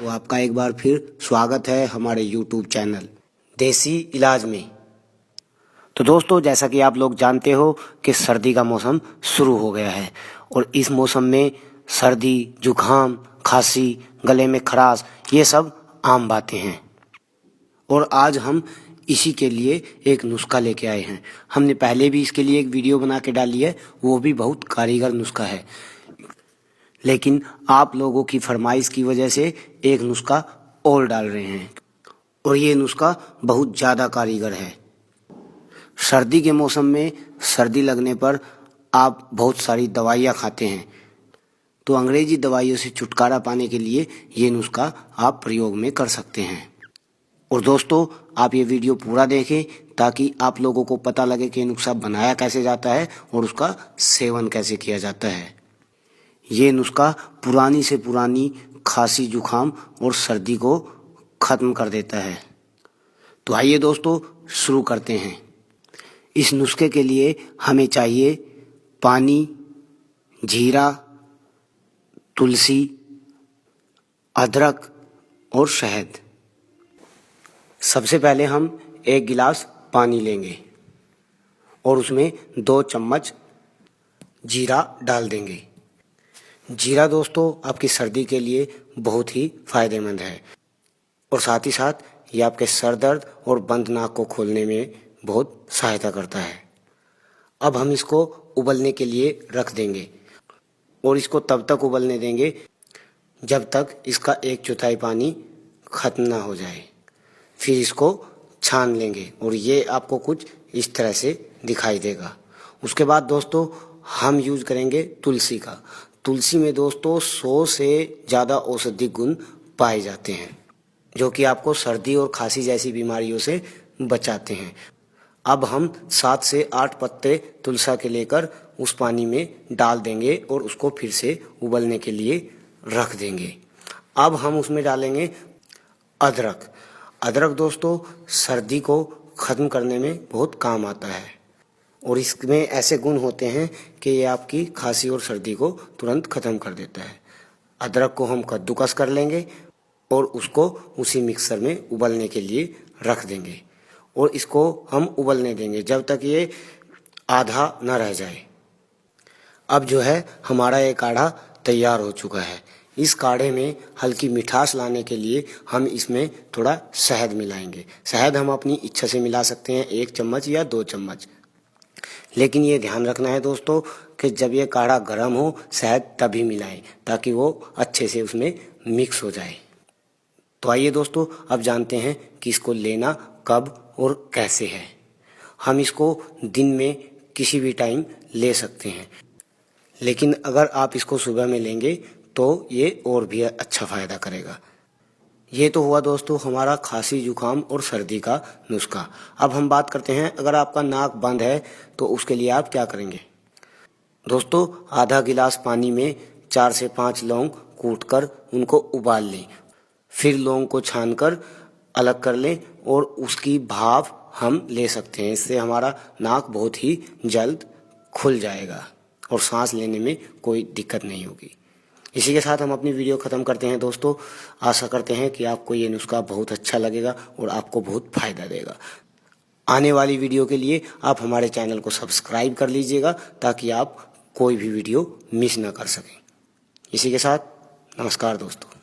तो आपका एक बार फिर स्वागत है हमारे YouTube चैनल देसी इलाज में। तो दोस्तों, जैसा कि आप लोग जानते हो कि सर्दी का मौसम शुरू हो गया है और इस मौसम में सर्दी, जुकाम, खांसी, गले में खराश ये सब आम बातें हैं। और आज हम इसी के लिए एक नुस्खा लेके आए हैं। हमने पहले भी इसके लिए एक वीडियो बना के डाली है, वो भी बहुत कारीगर नुस्खा है, लेकिन आप लोगों की फरमाइश की वजह से एक नुस्खा और डाल रहे हैं और ये नुस्खा बहुत ज़्यादा कारीगर है। सर्दी के मौसम में सर्दी लगने पर आप बहुत सारी दवाइयाँ खाते हैं, तो अंग्रेजी दवाइयों से छुटकारा पाने के लिए ये नुस्खा आप प्रयोग में कर सकते हैं। और दोस्तों, आप ये वीडियो पूरा देखें ताकि आप लोगों को पता लगे कि नुस्खा बनाया कैसे जाता है और उसका सेवन कैसे किया जाता है। ये नुस्खा पुरानी से पुरानी खांसी, जुकाम और सर्दी को ख़त्म कर देता है। तो आइए दोस्तों, शुरू करते हैं। इस नुस्खे के लिए हमें चाहिए पानी, जीरा, तुलसी, अदरक और शहद। सबसे पहले हम एक गिलास पानी लेंगे और उसमें 2 चम्मच जीरा डाल देंगे। जीरा दोस्तों आपकी सर्दी के लिए बहुत ही फायदेमंद है और साथ ही साथ ये आपके सर दर्द और बंद नाक को खोलने में बहुत सहायता करता है। अब हम इसको उबलने के लिए रख देंगे और इसको तब तक उबलने देंगे जब तक इसका 1/4 पानी खत्म ना हो जाए। फिर इसको छान लेंगे और ये आपको कुछ इस तरह से दिखाई देगा। उसके बाद दोस्तों हम यूज करेंगे तुलसी का। तुलसी में दोस्तों 100 से ज़्यादा औषधि गुण पाए जाते हैं जो कि आपको सर्दी और खांसी जैसी बीमारियों से बचाते हैं। अब हम 7 से 8 पत्ते तुलसा के लेकर उस पानी में डाल देंगे और उसको फिर से उबलने के लिए रख देंगे। अब हम उसमें डालेंगे अदरक। अदरक दोस्तों सर्दी को ख़त्म करने में बहुत काम आता है और इसमें ऐसे गुण होते हैं कि ये आपकी खांसी और सर्दी को तुरंत ख़त्म कर देता है। अदरक को हम कद्दूकस कर लेंगे और उसको उसी मिक्सर में उबलने के लिए रख देंगे और इसको हम उबलने देंगे जब तक ये आधा ना रह जाए। अब जो है हमारा ये काढ़ा तैयार हो चुका है। इस काढ़े में हल्की मिठास लाने के लिए हम इसमें थोड़ा शहद मिलाएंगे। शहद हम अपनी इच्छा से मिला सकते हैं, 1 चम्मच या 2 चम्मच, लेकिन ये ध्यान रखना है दोस्तों कि जब ये काढ़ा गर्म हो शहद तभी मिलाएं ताकि वो अच्छे से उसमें मिक्स हो जाए। तो आइए दोस्तों, अब जानते हैं कि इसको लेना कब और कैसे है। हम इसको दिन में किसी भी टाइम ले सकते हैं, लेकिन अगर आप इसको सुबह में लेंगे तो ये और भी अच्छा फ़ायदा करेगा। ये तो हुआ दोस्तों हमारा खांसी, जुकाम और सर्दी का नुस्खा। अब हम बात करते हैं अगर आपका नाक बंद है तो उसके लिए आप क्या करेंगे। दोस्तों आधा गिलास पानी में 4 से 5 लौंग कूटकर उनको उबाल लें। फिर लौंग को छानकर अलग कर लें और उसकी भाप हम ले सकते हैं। इससे हमारा नाक बहुत ही जल्द खुल जाएगा और सांस लेने में कोई दिक्कत नहीं होगी। इसी के साथ हम अपनी वीडियो ख़त्म करते हैं दोस्तों। आशा करते हैं कि आपको ये नुस्खा बहुत अच्छा लगेगा और आपको बहुत फ़ायदा देगा। आने वाली वीडियो के लिए आप हमारे चैनल को सब्सक्राइब कर लीजिएगा ताकि आप कोई भी वीडियो मिस ना कर सकें। इसी के साथ नमस्कार दोस्तों।